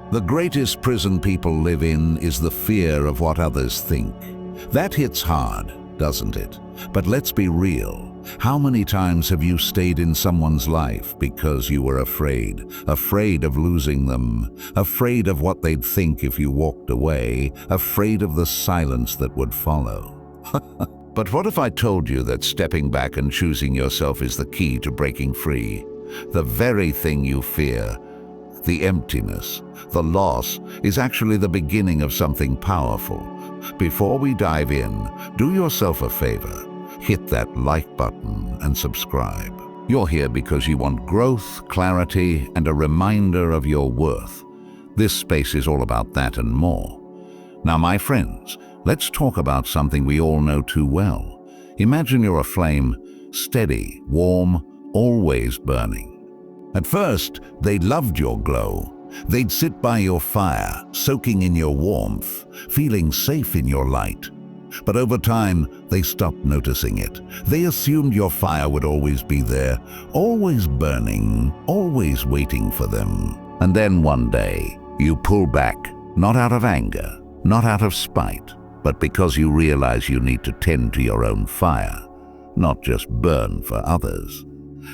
The greatest prison people live in is the fear of what others think. That hits hard, doesn't it? But let's be real. How many times have you stayed in someone's life because you were afraid? Afraid of losing them, afraid of what they'd think if you walked away, afraid of the silence that would follow. But what if I told you that stepping back and choosing yourself is the key to breaking free? The very thing you fear, the emptiness, the loss, is actually the beginning of something powerful. Before we dive in, do yourself a favor. Hit that like button and subscribe. You're here because you want growth, clarity, and a reminder of your worth. This space is all about that and more. Now, my friends, let's talk about something we all know too well. Imagine you're a flame, steady, warm, always burning. At first, they loved your glow. They'd sit by your fire, soaking in your warmth, feeling safe in your light. But over time, they stopped noticing it. They assumed your fire would always be there, always burning, always waiting for them. And then one day, you pull back, not out of anger, not out of spite, but because you realize you need to tend to your own fire, not just burn for others.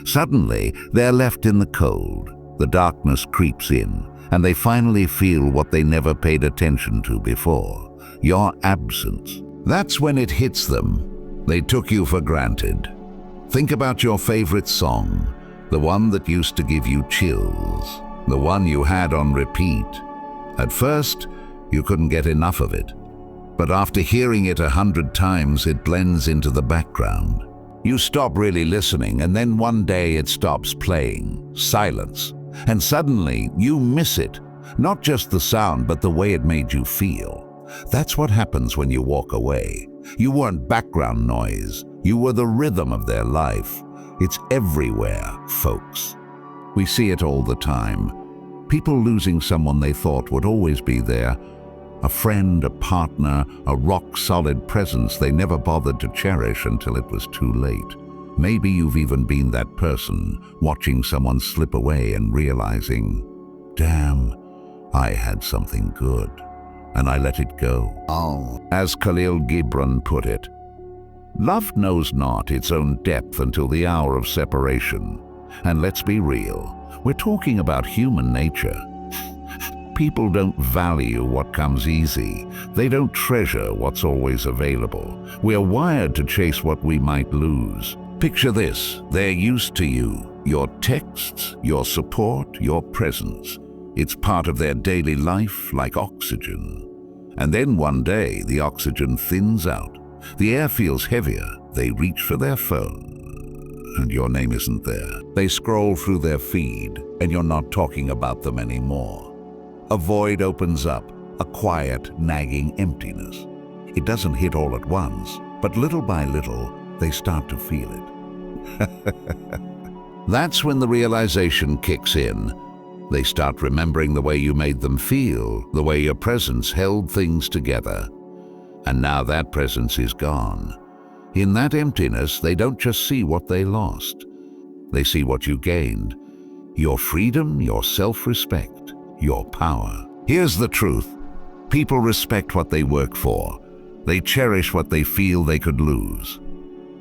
Suddenly, they're left in the cold. The darkness creeps in, and they finally feel what they never paid attention to before: your absence. That's when it hits them. They took you for granted. Think about your favorite song, the one that used to give you chills, the one you had on repeat. At first, you couldn't get enough of it. But after hearing it 100 times, it blends into the background. You stop really listening, and then one day it stops playing. Silence. And suddenly, you miss it. Not just the sound, but the way it made you feel. That's what happens when you walk away. You weren't background noise. You were the rhythm of their life. It's everywhere, folks. We see it all the time. People losing someone they thought would always be there. A friend, a partner, a rock-solid presence they never bothered to cherish until it was too late. Maybe you've even been that person, watching someone slip away and realizing, damn, I had something good, and I let it go. As Khalil Gibran put it, love knows not its own depth until the hour of separation. And let's be real, we're talking about human nature. People don't value what comes easy. They don't treasure what's always available. We're wired to chase what we might lose. Picture this: they're used to you, your texts, your support, your presence. It's part of their daily life, like oxygen. And then one day, the oxygen thins out. The air feels heavier. They reach for their phone, and your name isn't there. They scroll through their feed, and you're not talking about them anymore. A void opens up, a quiet, nagging emptiness. It doesn't hit all at once, but little by little, they start to feel it. That's when the realization kicks in. They start remembering the way you made them feel, the way your presence held things together. And now that presence is gone. In that emptiness, they don't just see what they lost. They see what you gained: your freedom, your self-respect, your power. Here's the truth. People respect what they work for. They cherish what they feel they could lose.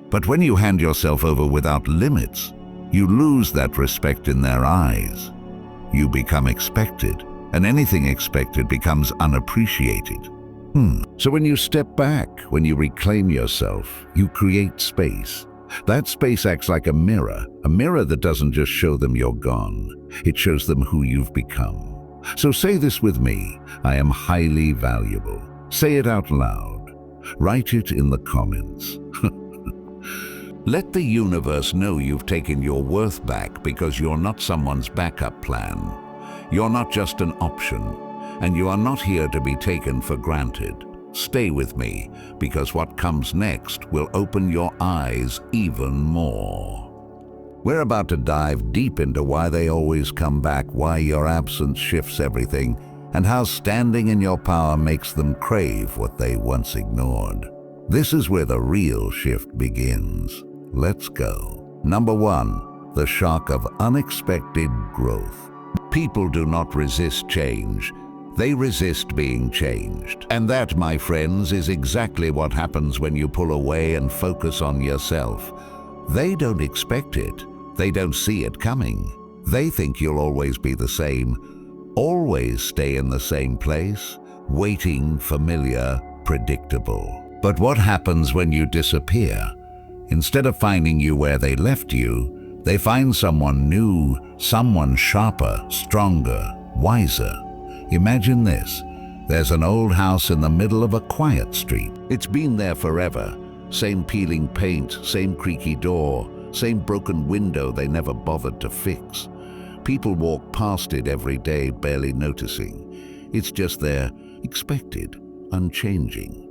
But when you hand yourself over without limits, you lose that respect in their eyes. You become expected, and anything expected becomes unappreciated. So when you step back, when you reclaim yourself, you create space. That space acts like a mirror that doesn't just show them you're gone. It shows them who you've become. So say this with me: I am highly valuable. Say it out loud. Write it in the comments. Let the universe know you've taken your worth back, because you're not someone's backup plan. You're not just an option, and you are not here to be taken for granted. Stay with me, because what comes next will open your eyes even more. We're about to dive deep into why they always come back, why your absence shifts everything, and how standing in your power makes them crave what they once ignored. This is where the real shift begins. Let's go. Number 1, the shock of unexpected growth. People do not resist change. They resist being changed. And that, my friends, is exactly what happens when you pull away and focus on yourself. They don't expect it. They don't see it coming. They think you'll always be the same, always stay in the same place, waiting, familiar, predictable. But what happens when you disappear? Instead of finding you where they left you, they find someone new, someone sharper, stronger, wiser. Imagine this. There's an old house in the middle of a quiet street. It's been there forever. Same peeling paint, same creaky door, same broken window they never bothered to fix. People walk past it every day, barely noticing. It's just there, expected, unchanging.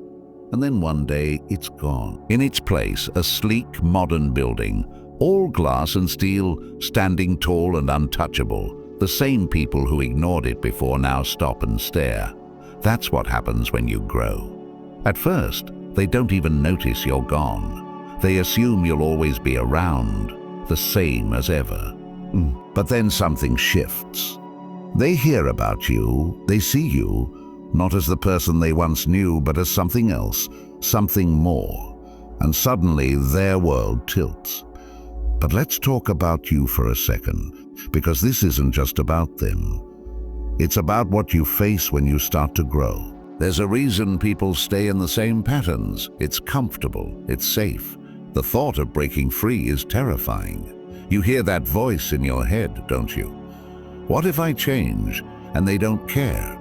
And then one day, it's gone. In its place, a sleek, modern building, all glass and steel, standing tall and untouchable. The same people who ignored it before now stop and stare. That's what happens when you grow. At first, they don't even notice you're gone. They assume you'll always be around, the same as ever. But then something shifts. They hear about you, they see you, not as the person they once knew, but as something else, something more. And suddenly their world tilts. But let's talk about you for a second, because this isn't just about them. It's about what you face when you start to grow. There's a reason people stay in the same patterns. It's comfortable, it's safe. The thought of breaking free is terrifying. You hear that voice in your head, don't you? What if I change and they don't care?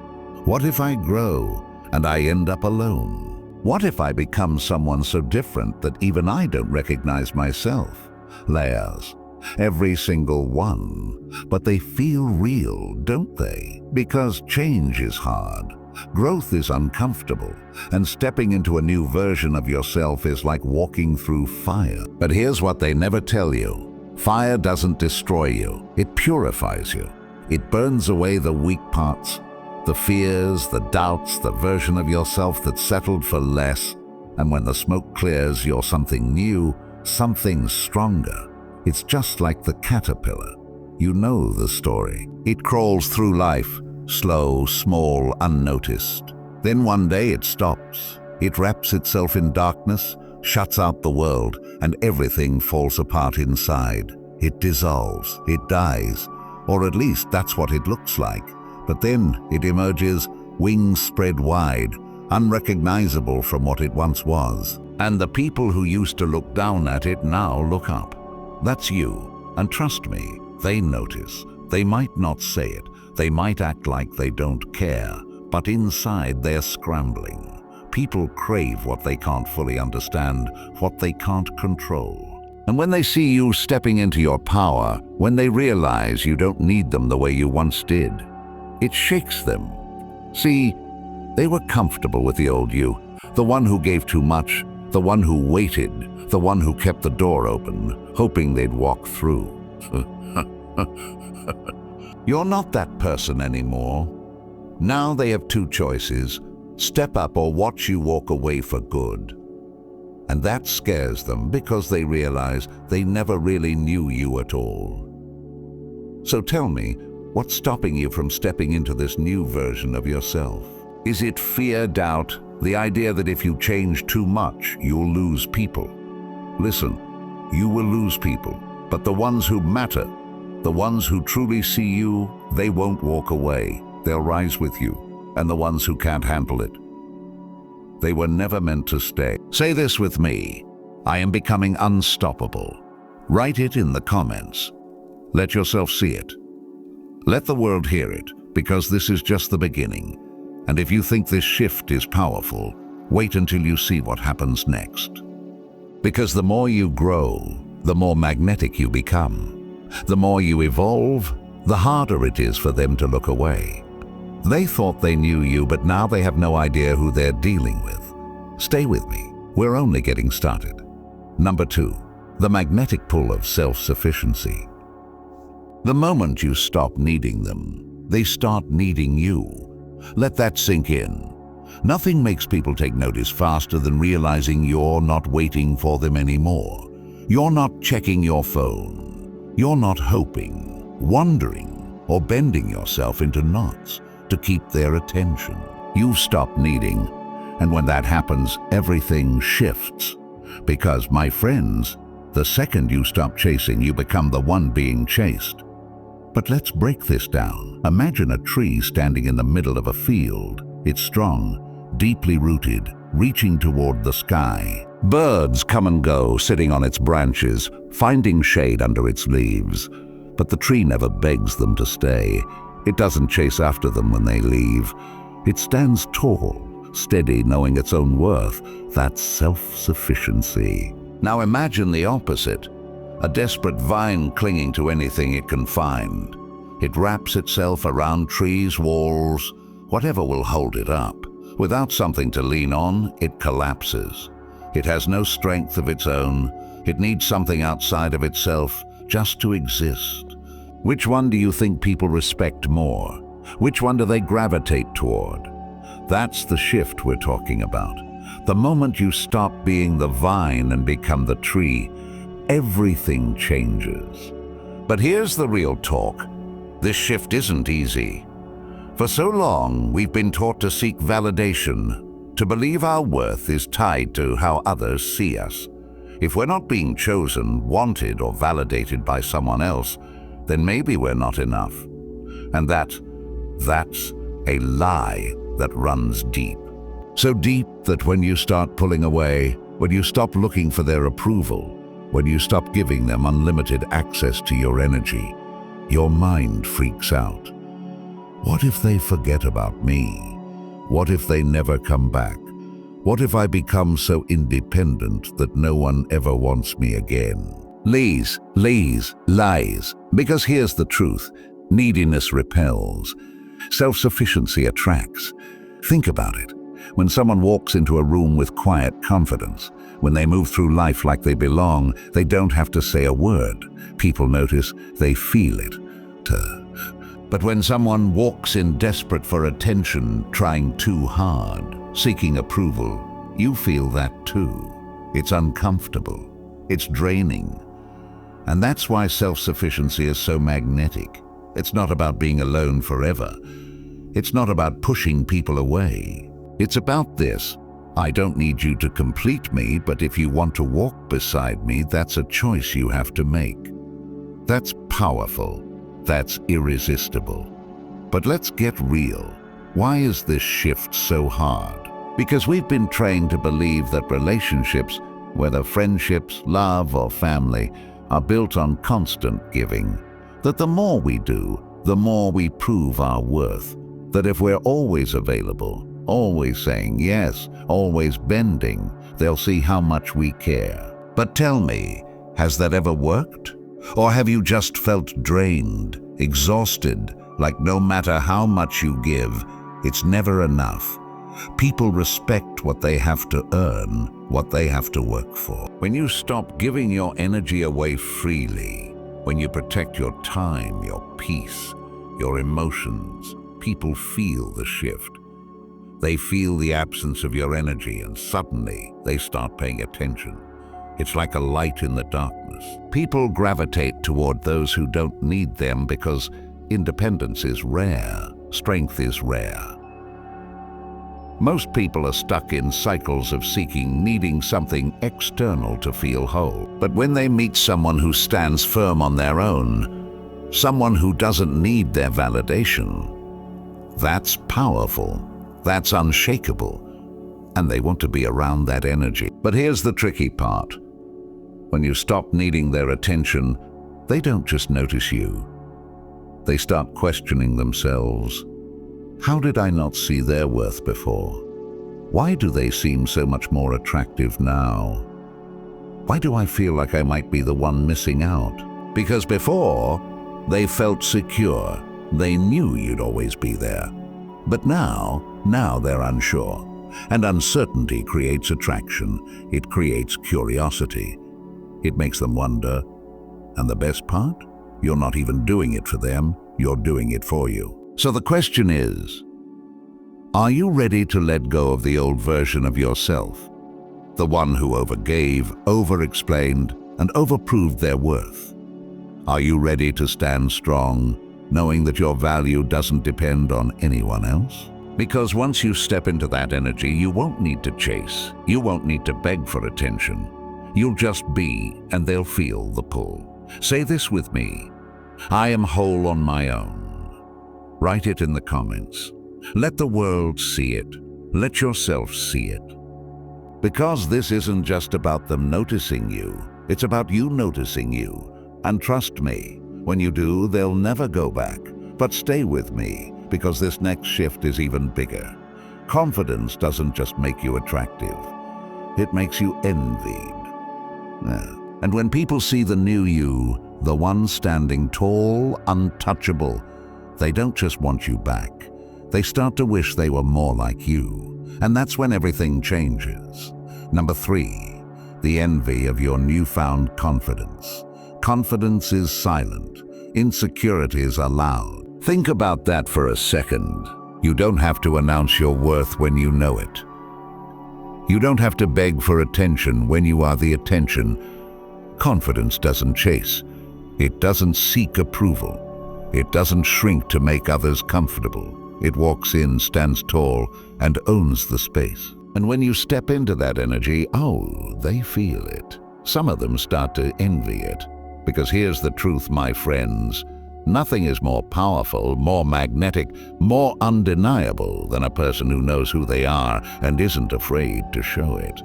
What if I grow and I end up alone? What if I become someone so different that even I don't recognize myself? Layers, every single one. But they feel real, don't they? Because change is hard. Growth is uncomfortable, and stepping into a new version of yourself is like walking through fire. But here's what they never tell you. Fire doesn't destroy you, it purifies you. It burns away the weak parts, the fears, the doubts, the version of yourself that settled for less. And when the smoke clears, you're something new, something stronger. It's just like the caterpillar. You know the story. It crawls through life, slow, small, unnoticed. Then one day it stops. It wraps itself in darkness, shuts out the world, and everything falls apart inside. It dissolves, it dies, or at least that's what it looks like. But then it emerges, wings spread wide, unrecognizable from what it once was. And the people who used to look down at it now look up. That's you, and trust me, they notice. They might not say it, they might act like they don't care, but inside they're scrambling. People crave what they can't fully understand, what they can't control. And when they see you stepping into your power, when they realize you don't need them the way you once did, it shakes them. See, they were comfortable with the old you, the one who gave too much, the one who waited, the one who kept the door open, hoping they'd walk through. You're not that person anymore. Now they have two choices: step up or watch you walk away for good. And that scares them because they realize they never really knew you at all. So tell me, what's stopping you from stepping into this new version of yourself? Is it fear, doubt, the idea that if you change too much, you'll lose people? Listen, you will lose people, but the ones who matter, the ones who truly see you, they won't walk away. They'll rise with you. And the ones who can't handle it, they were never meant to stay. Say this with me: I am becoming unstoppable. Write it in the comments. Let yourself see it. Let the world hear it, because this is just the beginning. And if you think this shift is powerful, wait until you see what happens next. Because the more you grow, the more magnetic you become. The more you evolve, the harder it is for them to look away. They thought they knew you, but now they have no idea who they're dealing with. Stay with me. We're only getting started. Number 2, the magnetic pull of self-sufficiency. The moment you stop needing them, they start needing you. Let that sink in. Nothing makes people take notice faster than realizing you're not waiting for them anymore. You're not checking your phone. You're not hoping, wondering, or bending yourself into knots to keep their attention. You've stopped needing, and when that happens, everything shifts. Because, my friends, the second you stop chasing, you become the one being chased. But let's break this down. Imagine a tree standing in the middle of a field. It's strong, deeply rooted, reaching toward the sky. Birds come and go, sitting on its branches, finding shade under its leaves. But the tree never begs them to stay. It doesn't chase after them when they leave. It stands tall, steady, knowing its own worth. That's self-sufficiency. Now imagine the opposite. A desperate vine clinging to anything it can find. It wraps itself around trees, walls, whatever will hold it up. Without something to lean on, it collapses. It has no strength of its own. It needs something outside of itself just to exist. Which one do you think people respect more? Which one do they gravitate toward? That's the shift we're talking about. The moment you stop being the vine and become the tree, everything changes. But here's the real talk. This shift isn't easy. For so long, we've been taught to seek validation, to believe our worth is tied to how others see us. If we're not being chosen, wanted, or validated by someone else, then maybe we're not enough. And that's a lie that runs deep. So deep that when you start pulling away, when you stop looking for their approval, when you stop giving them unlimited access to your energy, your mind freaks out. What if they forget about me? What if they never come back? What if I become so independent that no one ever wants me again? Lies. Because here's the truth. Neediness repels. Self-sufficiency attracts. Think about it. When someone walks into a room with quiet confidence, when they move through life like they belong, they don't have to say a word. People notice, they feel it. But when someone walks in desperate for attention, trying too hard, seeking approval, you feel that too. It's uncomfortable. It's draining. And that's why self-sufficiency is so magnetic. It's not about being alone forever. It's not about pushing people away. It's about this. I don't need you to complete me, but if you want to walk beside me, that's a choice you have to make. That's powerful. That's irresistible. But let's get real. Why is this shift so hard? Because we've been trained to believe that relationships, whether friendships, love, or family, are built on constant giving. That the more we do, the more we prove our worth. That if we're always available, always saying yes, always bending, they'll see how much we care. But tell me, has that ever worked? Or have you just felt drained, exhausted, like no matter how much you give, it's never enough? People respect what they have to earn, what they have to work for. When you stop giving your energy away freely, when you protect your time, your peace, your emotions, people feel the shift. They feel the absence of your energy, and suddenly they start paying attention. It's like a light in the darkness. People gravitate toward those who don't need them because independence is rare, strength is rare. Most people are stuck in cycles of needing something external to feel whole. But when they meet someone who stands firm on their own, someone who doesn't need their validation, that's powerful, that's unshakable, and they want to be around that energy. But here's the tricky part. When you stop needing their attention, they don't just notice you. They start questioning themselves. How did I not see their worth before? Why do they seem so much more attractive now? Why do I feel like I might be the one missing out? Because before, they felt secure. They knew you'd always be there. But now they're unsure. And uncertainty creates attraction. It creates curiosity. It makes them wonder. And the best part? You're not even doing it for them, you're doing it for you. So the question is, are you ready to let go of the old version of yourself? The one who overgave, over-explained, and overproved their worth? Are you ready to stand strong, knowing that your value doesn't depend on anyone else? Because once you step into that energy, you won't need to chase. You won't need to beg for attention. You'll just be, and they'll feel the pull. Say this with me: I am whole on my own. Write it in the comments. Let the world see it. Let yourself see it. Because this isn't just about them noticing you, it's about you noticing you. And trust me, when you do, they'll never go back. But stay with me, because this next shift is even bigger. Confidence doesn't just make you attractive, it makes you envied. And when people see the new you, the one standing tall, untouchable, they don't just want you back. They start to wish they were more like you. And that's when everything changes. Number 3, the envy of your newfound confidence. Confidence is silent. Insecurities are loud. Think about that for a second. You don't have to announce your worth when you know it. You don't have to beg for attention when you are the attention. Confidence doesn't chase. It doesn't seek approval. It doesn't shrink to make others comfortable. It walks in, stands tall, and owns the space. And when you step into that energy, they feel it. Some of them start to envy it. Because here's the truth, my friends. Nothing is more powerful, more magnetic, more undeniable than a person who knows who they are and isn't afraid to show it.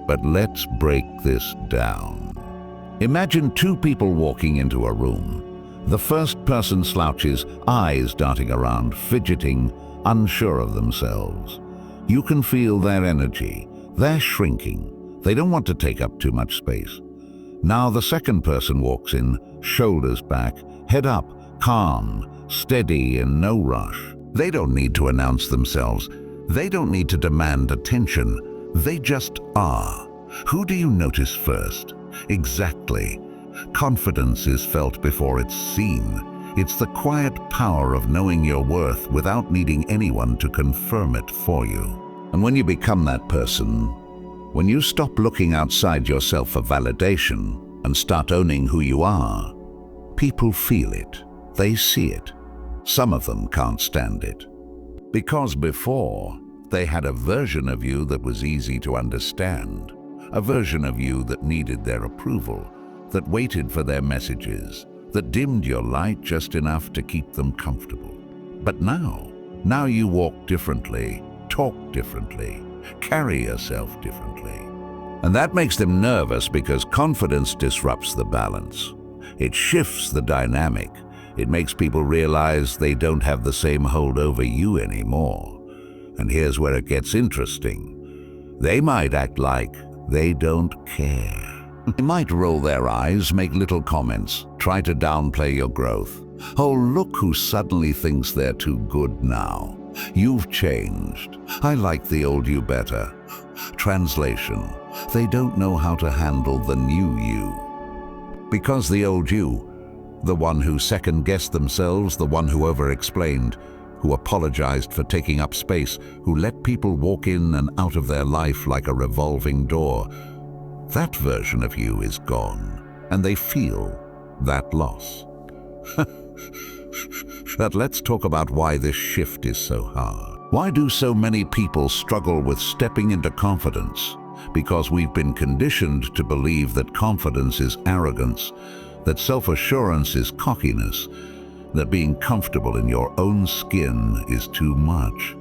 But let's break this down. Imagine 2 people walking into a room. The first person slouches, eyes darting around, fidgeting, unsure of themselves. You can feel their energy. They're shrinking. They don't want to take up too much space. Now the second person walks in, shoulders back, head up, calm, steady, and no rush. They don't need to announce themselves. They don't need to demand attention. They just are. Who do you notice first? Exactly. Confidence is felt before it's seen. It's the quiet power of knowing your worth without needing anyone to confirm it for you. And when you become that person, when you stop looking outside yourself for validation and start owning who you are, people feel it. They see it. Some of them can't stand it. Because before, they had a version of you that was easy to understand, a version of you that needed their approval, that waited for their messages, that dimmed your light just enough to keep them comfortable. But now you walk differently, talk differently, carry yourself differently. And that makes them nervous because confidence disrupts the balance. It shifts the dynamic. It makes people realize they don't have the same hold over you anymore. And here's where it gets interesting. They might act like they don't care. They might roll their eyes, make little comments, try to downplay your growth. Oh, look who suddenly thinks they're too good now. You've changed. I like the old you better. Translation: they don't know how to handle the new you. Because the old you, the one who second-guessed themselves, the one who over-explained, who apologized for taking up space, who let people walk in and out of their life like a revolving door, that version of you is gone, and they feel that loss. But let's talk about why this shift is so hard. Why do so many people struggle with stepping into confidence? Because we've been conditioned to believe that confidence is arrogance, that self-assurance is cockiness, that being comfortable in your own skin is too much.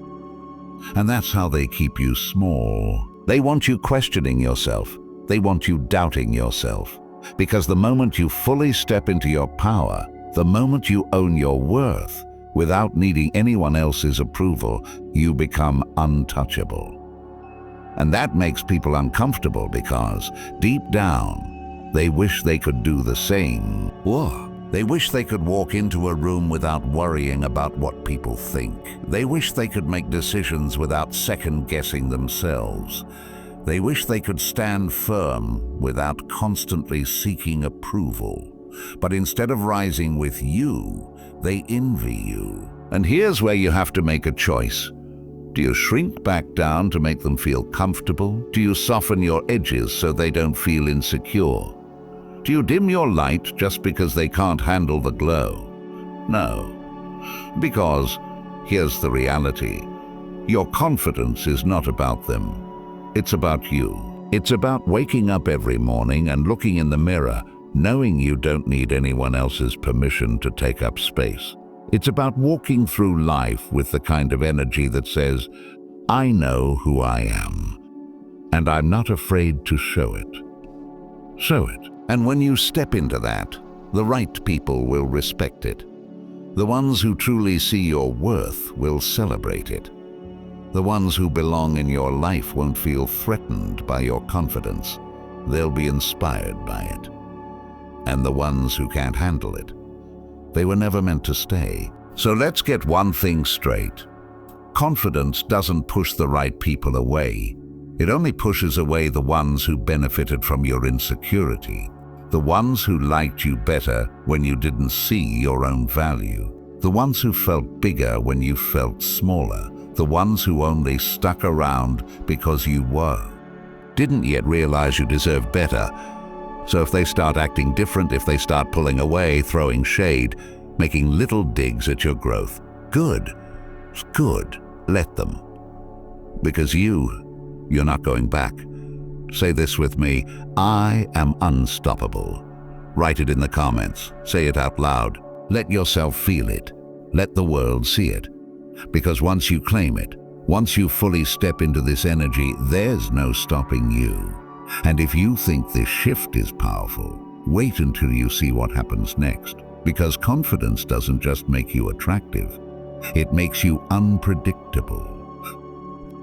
And that's how they keep you small. They want you questioning yourself. They want you doubting yourself. Because the moment you fully step into your power, the moment you own your worth, without needing anyone else's approval, you become untouchable. And that makes people uncomfortable because, deep down, they wish they could do the same. Whoa. They wish they could walk into a room without worrying about what people think. They wish they could make decisions without second-guessing themselves. They wish they could stand firm without constantly seeking approval. But instead of rising with you, they envy you. And here's where you have to make a choice. Do you shrink back down to make them feel comfortable? Do you soften your edges so they don't feel insecure? Do you dim your light just because they can't handle the glow? No. Because here's the reality. Your confidence is not about them. It's about you. It's about waking up every morning and looking in the mirror, knowing you don't need anyone else's permission to take up space. It's about walking through life with the kind of energy that says, I know who I am, and I'm not afraid to show it. Show it. And when you step into that, the right people will respect it. The ones who truly see your worth will celebrate it. The ones who belong in your life won't feel threatened by your confidence. They'll be inspired by it. And the ones who can't handle it, they were never meant to stay. So let's get one thing straight. Confidence doesn't push the right people away. It only pushes away the ones who benefited from your insecurity. The ones who liked you better when you didn't see your own value. The ones who felt bigger when you felt smaller. The ones who only stuck around because you didn't yet realize you deserved better. So if they start acting different, if they start pulling away, throwing shade, making little digs at your growth, good. Let them. Because you're not going back. Say this with me. I am unstoppable. Write it in the comments. Say it out loud. Let yourself feel it. Let the world see it. Because once you claim it, once you fully step into this energy, there's no stopping you. And if you think this shift is powerful, wait until you see what happens next. Because confidence doesn't just make you attractive, it makes you unpredictable.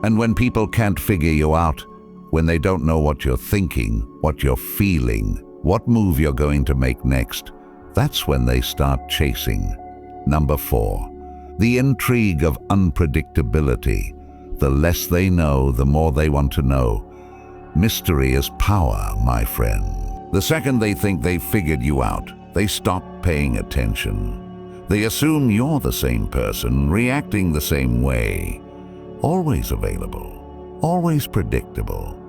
And when people can't figure you out, when they don't know what you're thinking, what you're feeling, what move you're going to make next, that's when they start chasing. Number 4. The intrigue of unpredictability. The less they know, the more they want to know. Mystery is power, my friend. The second they think they've figured you out, they stop paying attention. They assume you're the same person, reacting the same way. Always available, always predictable.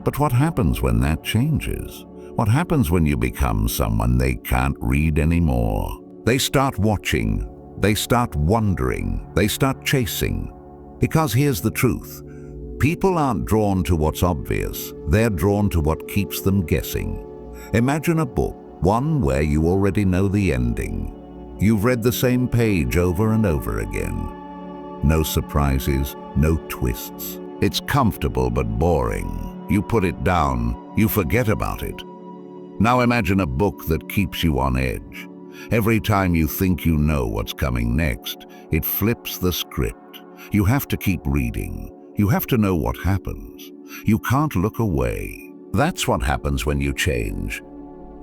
But what happens when that changes? What happens when you become someone they can't read anymore? They start watching. They start wondering, they start chasing. Because here's the truth. People aren't drawn to what's obvious, they're drawn to what keeps them guessing. Imagine a book, one where you already know the ending. You've read the same page over and over again. No surprises, no twists. It's comfortable but boring. You put it down, you forget about it. Now imagine a book that keeps you on edge. Every time you think you know what's coming next, it flips the script. You have to keep reading. You have to know what happens. You can't look away. That's what happens when you change.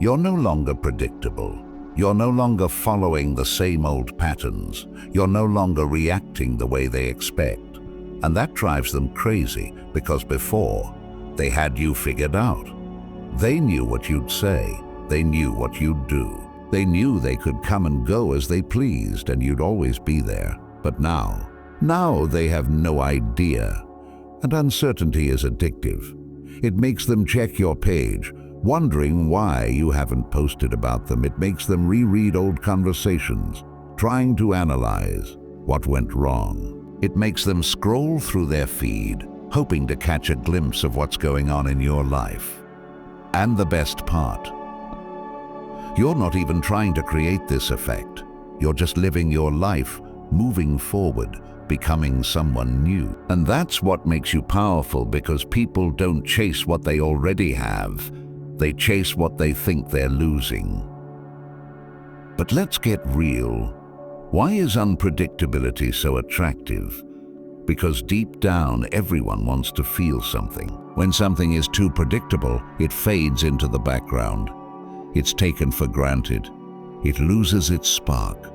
You're no longer predictable. You're no longer following the same old patterns. You're no longer reacting the way they expect. And that drives them crazy, because before, they had you figured out. They knew what you'd say. They knew what you'd do. They knew they could come and go as they pleased and you'd always be there. But now they have no idea. And uncertainty is addictive. It makes them check your page, wondering why you haven't posted about them. It makes them reread old conversations, trying to analyze what went wrong. It makes them scroll through their feed, hoping to catch a glimpse of what's going on in your life. And the best part, you're not even trying to create this effect. You're just living your life, moving forward, becoming someone new. And that's what makes you powerful, because people don't chase what they already have. They chase what they think they're losing. But let's get real. Why is unpredictability so attractive? Because deep down, everyone wants to feel something. When something is too predictable, it fades into the background. It's taken for granted. It loses its spark.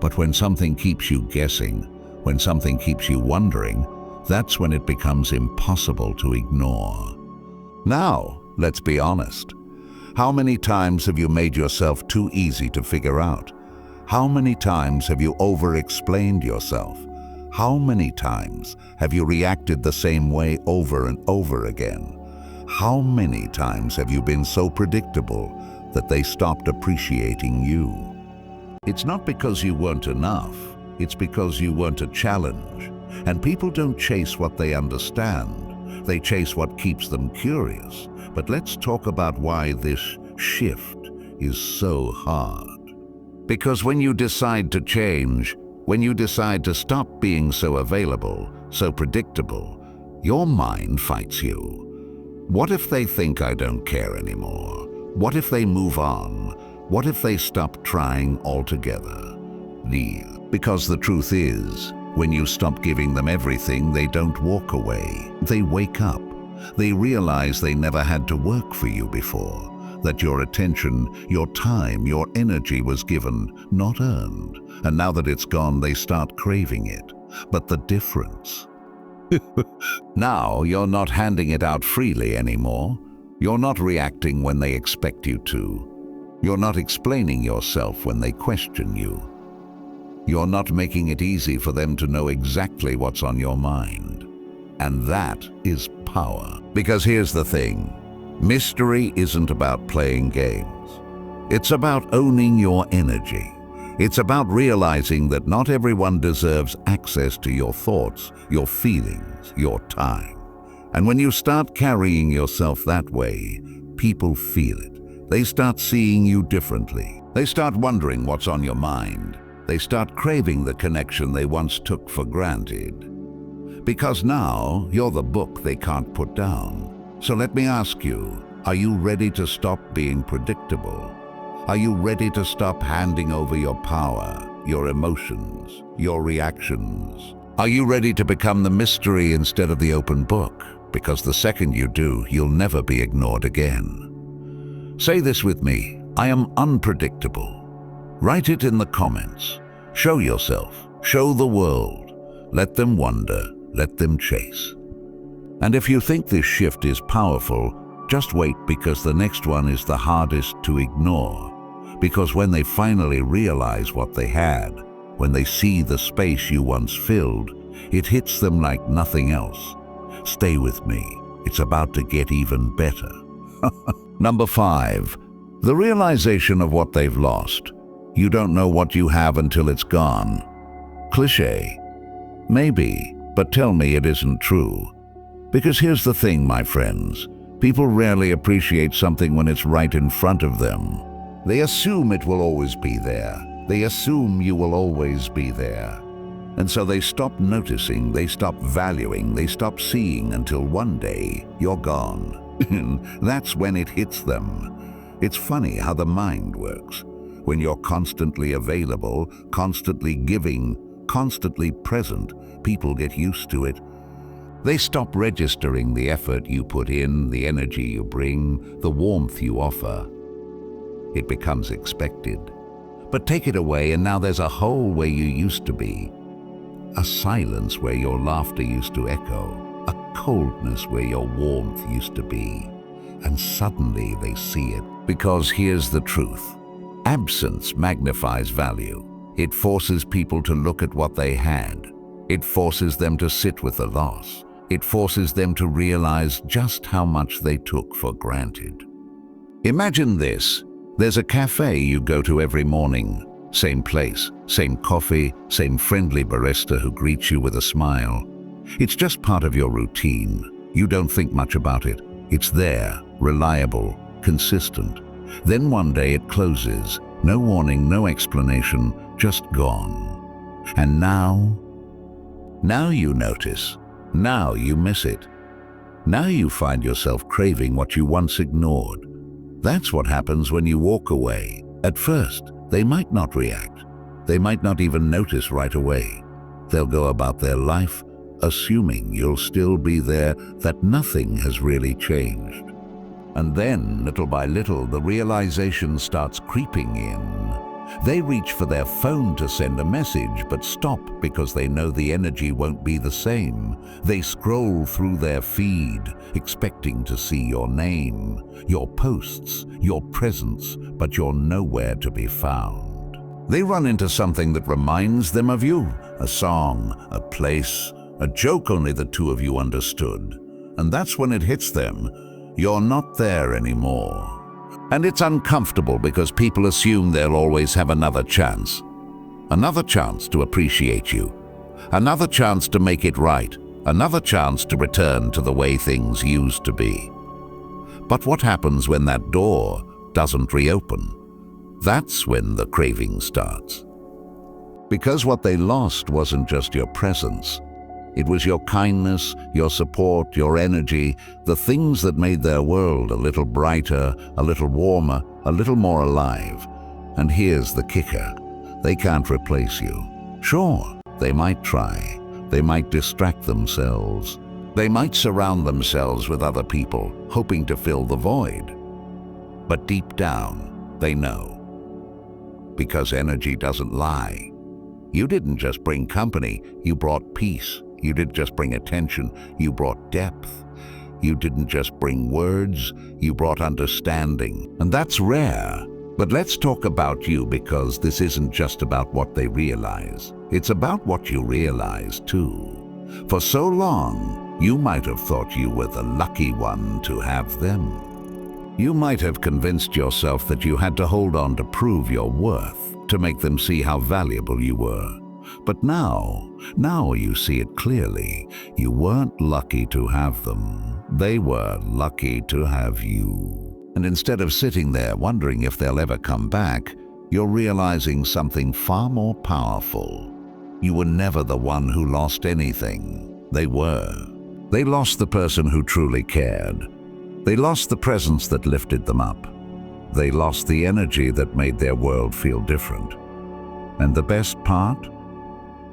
But when something keeps you guessing, when something keeps you wondering, that's when it becomes impossible to ignore. Now, let's be honest. How many times have you made yourself too easy to figure out? How many times have you over-explained yourself? How many times have you reacted the same way over and over again? How many times have you been so predictable that they stopped appreciating you? It's not because you weren't enough, it's because you weren't a challenge. And people don't chase what they understand, they chase what keeps them curious. But let's talk about why this shift is so hard. Because when you decide to change, when you decide to stop being so available, so predictable, your mind fights you. What if they think I don't care anymore? What if they move on? What if they stop trying altogether? Because the truth is, when you stop giving them everything, they don't walk away. They wake up. They realize they never had to work for you before, that your attention, your time, your energy was given, not earned. And now that it's gone, they start craving it. But the difference? Now you're not handing it out freely anymore. You're not reacting when they expect you to. You're not explaining yourself when they question you. You're not making it easy for them to know exactly what's on your mind. And that is power. Because here's the thing. Mystery isn't about playing games. It's about owning your energy. It's about realizing that not everyone deserves access to your thoughts, your feelings, your time. And when you start carrying yourself that way, people feel it. They start seeing you differently. They start wondering what's on your mind. They start craving the connection they once took for granted. Because now you're the book they can't put down. So let me ask you, are you ready to stop being predictable? Are you ready to stop handing over your power, your emotions, your reactions? Are you ready to become the mystery instead of the open book? Because the second you do, you'll never be ignored again. Say this with me, I am unpredictable. Write it in the comments. Show yourself, show the world. Let them wonder, let them chase. And if you think this shift is powerful, just wait, because the next one is the hardest to ignore. Because when they finally realize what they had, when they see the space you once filled, it hits them like nothing else. Stay with me. It's about to get even better. Number 5, the realization of what they've lost. You don't know what you have until it's gone. Cliché? Maybe, but tell me it isn't true. Because here's the thing, my friends. People rarely appreciate something when it's right in front of them. They assume it will always be there. They assume you will always be there. And so they stop noticing, they stop valuing, they stop seeing until one day you're gone. That's when it hits them. It's funny how the mind works. When you're constantly available, constantly giving, constantly present, people get used to it. They stop registering the effort you put in, the energy you bring, the warmth you offer. It becomes expected. But take it away and now there's a hole where you used to be. A silence where your laughter used to echo. A coldness where your warmth used to be. And suddenly they see it. Because here's the truth. Absence magnifies value. It forces people to look at what they had. It forces them to sit with the loss. It forces them to realize just how much they took for granted. Imagine this. There's a cafe you go to every morning. Same place, same coffee, same friendly barista who greets you with a smile. It's just part of your routine. You don't think much about it. It's there, reliable, consistent. Then one day it closes. No warning, no explanation, just gone. And now you notice. Now you miss it. Now you find yourself craving what you once ignored. That's what happens when you walk away. At first, they might not react. They might not even notice right away. They'll go about their life, assuming you'll still be there, that nothing has really changed. And then, little by little, the realization starts creeping in. They reach for their phone to send a message, but stop because they know the energy won't be the same. They scroll through their feed, expecting to see your name, your posts, your presence, but you're nowhere to be found. They run into something that reminds them of you, a song, a place, a joke only the two of you understood. And that's when it hits them. You're not there anymore. And it's uncomfortable because people assume they'll always have another chance. Another chance to appreciate you. Another chance to make it right. Another chance to return to the way things used to be. But what happens when that door doesn't reopen? That's when the craving starts. Because what they lost wasn't just your presence. It was your kindness, your support, your energy, the things that made their world a little brighter, a little warmer, a little more alive. And here's the kicker. They can't replace you. Sure, they might try. They might distract themselves. They might surround themselves with other people, hoping to fill the void. But deep down, they know. Because energy doesn't lie. You didn't just bring company, you brought peace. You didn't just bring attention, you brought depth. You didn't just bring words, you brought understanding. And that's rare. But let's talk about you, because this isn't just about what they realize. It's about what you realize too. For so long, you might have thought you were the lucky one to have them. You might have convinced yourself that you had to hold on to prove your worth, to make them see how valuable you were. But now you see it clearly. You weren't lucky to have them. They were lucky to have you. And instead of sitting there wondering if they'll ever come back, you're realizing something far more powerful. You were never the one who lost anything. They were. They lost the person who truly cared. They lost the presence that lifted them up. They lost the energy that made their world feel different. And the best part?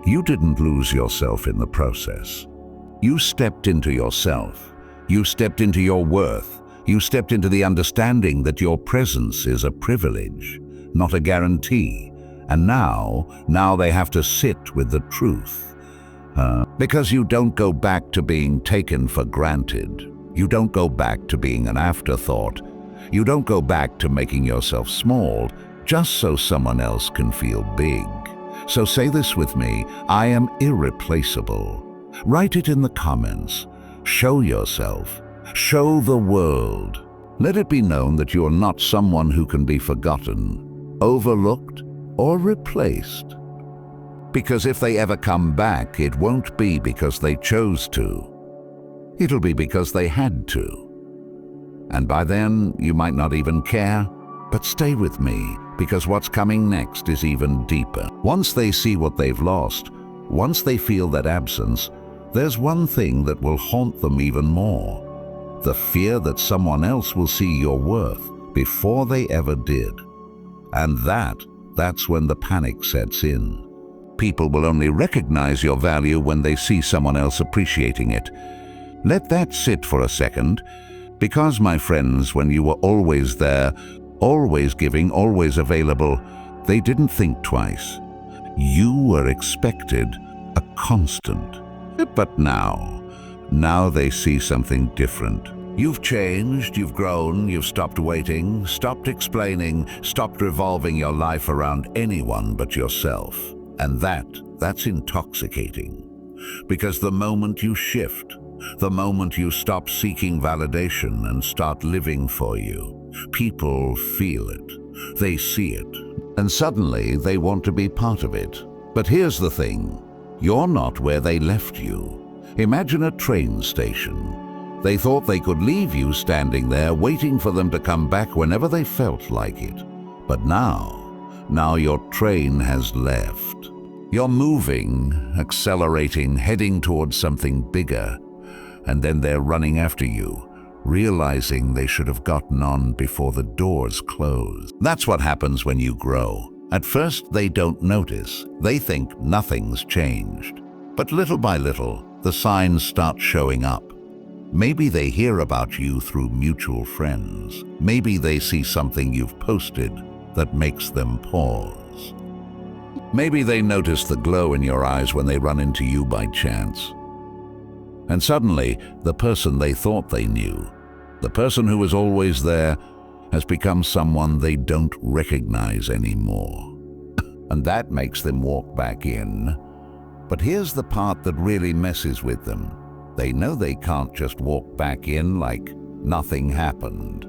You didn't lose yourself in the process. You stepped into yourself. You stepped into your worth. You stepped into the understanding that your presence is a privilege, not a guarantee. And now they have to sit with the truth. Because you don't go back to being taken for granted. You don't go back to being an afterthought. You don't go back to making yourself small just so someone else can feel big. So say this with me: I am irreplaceable. Write it in the comments. Show yourself. Show the world. Let it be known that you are not someone who can be forgotten, overlooked, or replaced. Because if they ever come back, it won't be because they chose to. It'll be because they had to. And by then, you might not even care. But stay with me, because what's coming next is even deeper. Once they see what they've lost, once they feel that absence, there's one thing that will haunt them even more. The fear that someone else will see your worth before they ever did. And that's when the panic sets in. People will only recognize your value when they see someone else appreciating it. Let that sit for a second, because, my friends, when you were always there, always giving, always available, they didn't think twice. You were expected, a constant. But now they see something different. You've changed, you've grown, you've stopped waiting, stopped explaining, stopped revolving your life around anyone but yourself. And that's intoxicating. Because the moment you shift, the moment you stop seeking validation and start living for you, people feel it, they see it, and suddenly they want to be part of it. But here's the thing, you're not where they left you. Imagine a train station. They thought they could leave you standing there waiting for them to come back whenever they felt like it. But now your train has left. You're moving, accelerating, heading towards something bigger, and then they're running after you, realizing they should have gotten on before the doors closed. That's what happens when you grow. At first, they don't notice. They think nothing's changed. But little by little, the signs start showing up. Maybe they hear about you through mutual friends. Maybe they see something you've posted that makes them pause. Maybe they notice the glow in your eyes when they run into you by chance. And suddenly, the person they thought they knew, the person who was always there, has become someone they don't recognize anymore. And that makes them walk back in. But here's the part that really messes with them. They know they can't just walk back in like nothing happened.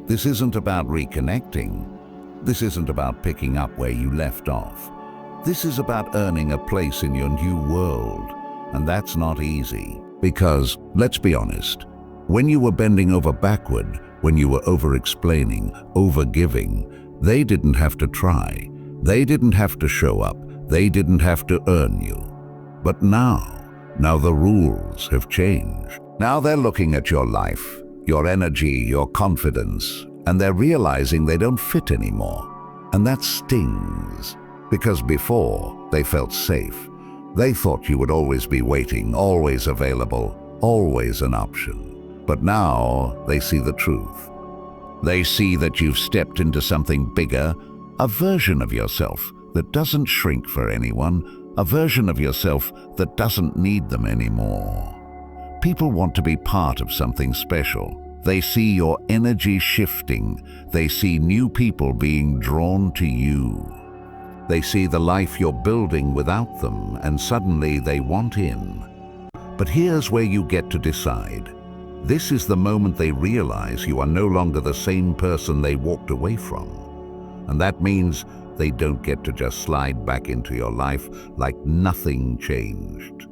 This isn't about reconnecting. This isn't about picking up where you left off. This is about earning a place in your new world. And that's not easy. Because, let's be honest, when you were bending over backward, when you were over-explaining, over-giving, they didn't have to try. They didn't have to show up. They didn't have to earn you. But now the rules have changed. Now they're looking at your life, your energy, your confidence, and they're realizing they don't fit anymore. And that stings. Because before, they felt safe. They thought you would always be waiting, always available, always an option. But now they see the truth. They see that you've stepped into something bigger, a version of yourself that doesn't shrink for anyone, a version of yourself that doesn't need them anymore. People want to be part of something special. They see your energy shifting. They see new people being drawn to you. They see the life you're building without them, and suddenly they want in. But here's where you get to decide. This is the moment they realize you are no longer the same person they walked away from. And that means they don't get to just slide back into your life like nothing changed.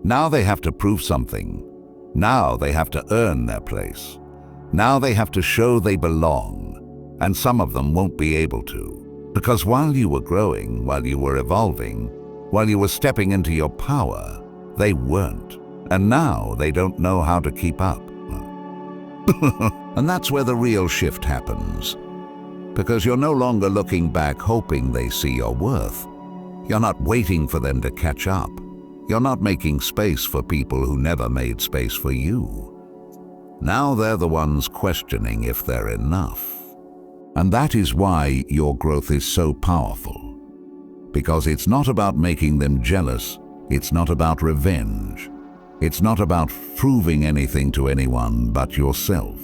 Now they have to prove something. Now they have to earn their place. Now they have to show they belong. And some of them won't be able to. Because while you were growing, while you were evolving, while you were stepping into your power, they weren't. And now they don't know how to keep up. And that's where the real shift happens. Because you're no longer looking back hoping they see your worth. You're not waiting for them to catch up. You're not making space for people who never made space for you. Now they're the ones questioning if they're enough. And that is why your growth is so powerful. Because it's not about making them jealous. It's not about revenge. It's not about proving anything to anyone but yourself.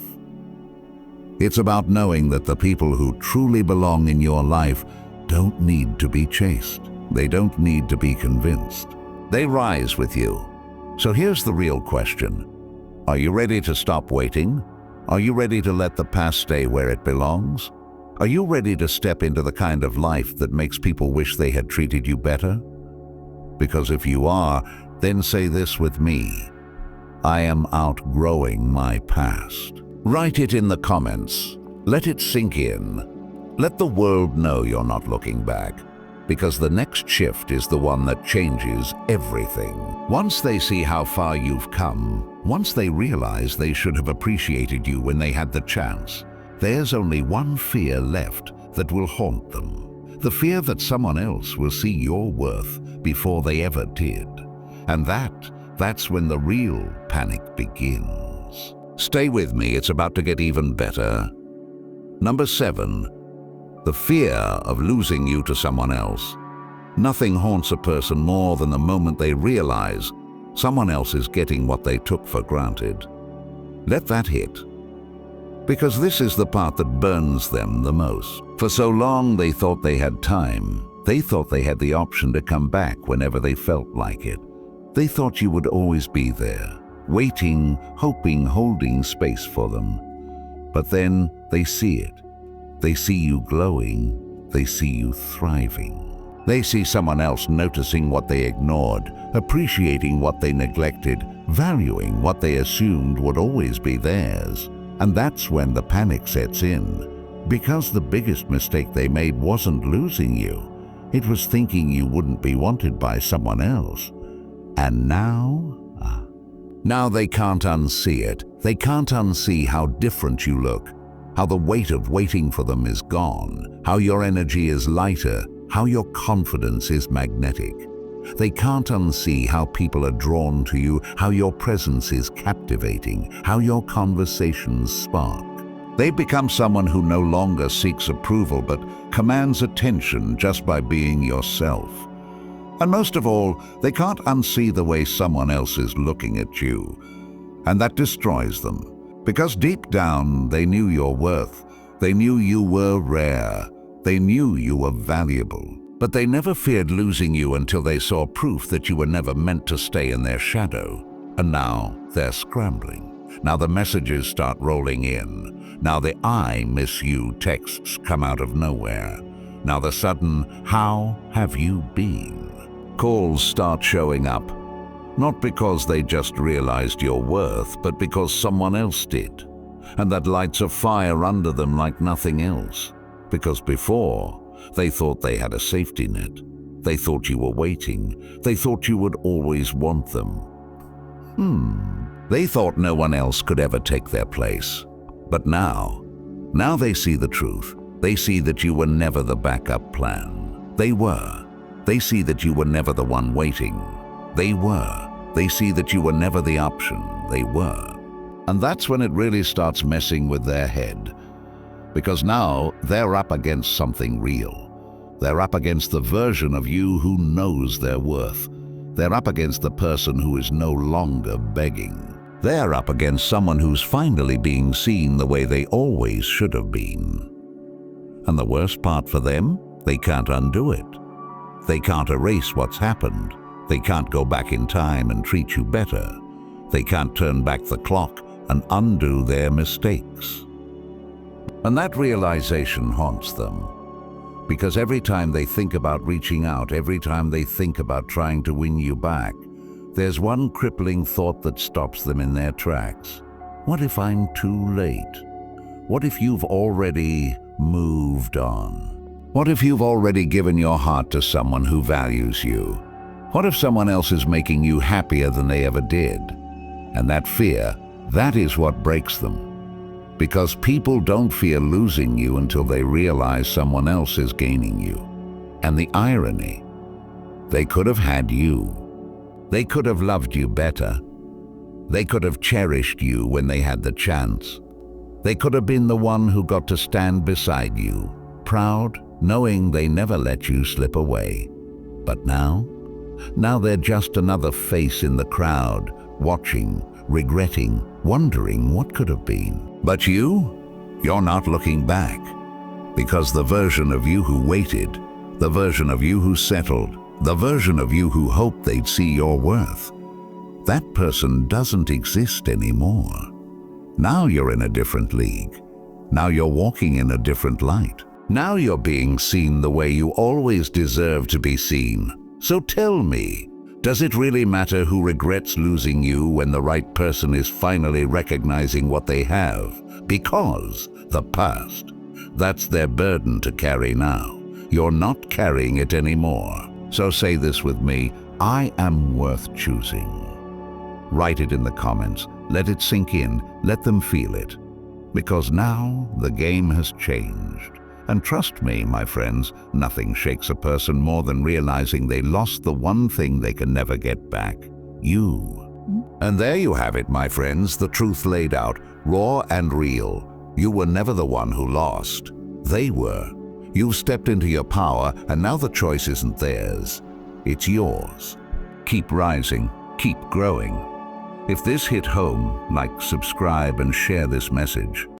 It's about knowing that the people who truly belong in your life don't need to be chased. They don't need to be convinced. They rise with you. So here's the real question. Are you ready to stop waiting? Are you ready to let the past stay where it belongs? Are you ready to step into the kind of life that makes people wish they had treated you better? Because if you are, then say this with me. I am outgrowing my past. Write it in the comments. Let it sink in. Let the world know you're not looking back. Because the next shift is the one that changes everything. Once they see how far you've come, once they realize they should have appreciated you when they had the chance, there's only one fear left that will haunt them. The fear that someone else will see your worth before they ever did. And that's when the real panic begins. Stay with me, it's about to get even better. Number 7, the fear of losing you to someone else. Nothing haunts a person more than the moment they realize someone else is getting what they took for granted. Let that hit. Because this is the part that burns them the most. For so long they thought they had time. They thought they had the option to come back whenever they felt like it. They thought you would always be there, waiting, hoping, holding space for them. But then they see it. They see you glowing. They see you thriving. They see someone else noticing what they ignored, appreciating what they neglected, valuing what they assumed would always be theirs. And that's when the panic sets in. Because the biggest mistake they made wasn't losing you. It was thinking you wouldn't be wanted by someone else. And now they can't unsee it. They can't unsee how different you look, how the weight of waiting for them is gone, how your energy is lighter, how your confidence is magnetic. They can't unsee how people are drawn to you, how your presence is captivating, how your conversations spark. They become someone who no longer seeks approval but commands attention just by being yourself. And most of all, they can't unsee the way someone else is looking at you. And that destroys them. Because deep down, they knew your worth. They knew you were rare. They knew you were valuable. But they never feared losing you until they saw proof that you were never meant to stay in their shadow. And now they're scrambling. Now the messages start rolling in. Now the "I miss you" texts come out of nowhere. Now the sudden "How have you been?" calls start showing up. Not because they just realized your worth, but because someone else did. And that lights a fire under them like nothing else. Because before, they thought they had a safety net. They thought you were waiting. They thought you would always want them. They thought no one else could ever take their place. But now they see the truth. They see that you were never the backup plan. They were. They see that you were never the one waiting. They were. They see that you were never the option. They were. And that's when it really starts messing with their head. Because now they're up against something real. They're up against the version of you who knows their worth. They're up against the person who is no longer begging. They're up against someone who's finally being seen the way they always should have been. And the worst part for them, they can't undo it. They can't erase what's happened. They can't go back in time and treat you better. They can't turn back the clock and undo their mistakes. And that realization haunts them. Because every time they think about reaching out, every time they think about trying to win you back, there's one crippling thought that stops them in their tracks. What if I'm too late? What if you've already moved on? What if you've already given your heart to someone who values you? What if someone else is making you happier than they ever did? And that fear, that is what breaks them. Because people don't fear losing you until they realize someone else is gaining you. And the irony, they could have had you. They could have loved you better. They could have cherished you when they had the chance. They could have been the one who got to stand beside you, proud, knowing they never let you slip away. But now they're just another face in the crowd, watching, regretting, wondering what could have been. But you're not looking back. Because the version of you who waited, the version of you who settled, the version of you who hoped they'd see your worth, that person doesn't exist anymore. Now you're in a different league. Now you're walking in a different light. Now you're being seen the way you always deserve to be seen. So tell me, does it really matter who regrets losing you when the right person is finally recognizing what they have? Because the past, that's their burden to carry now. You're not carrying it anymore. So say this with me: I am worth choosing. Write it in the comments. Let it sink in. Let them feel it. Because now the game has changed. And trust me, my friends, nothing shakes a person more than realizing they lost the one thing they can never get back: you. And there you have it, my friends, the truth laid out, raw and real. You were never the one who lost. They were. You've stepped into your power, and now the choice isn't theirs. It's yours. Keep rising. Keep growing. If this hit home, like, subscribe, and share this message.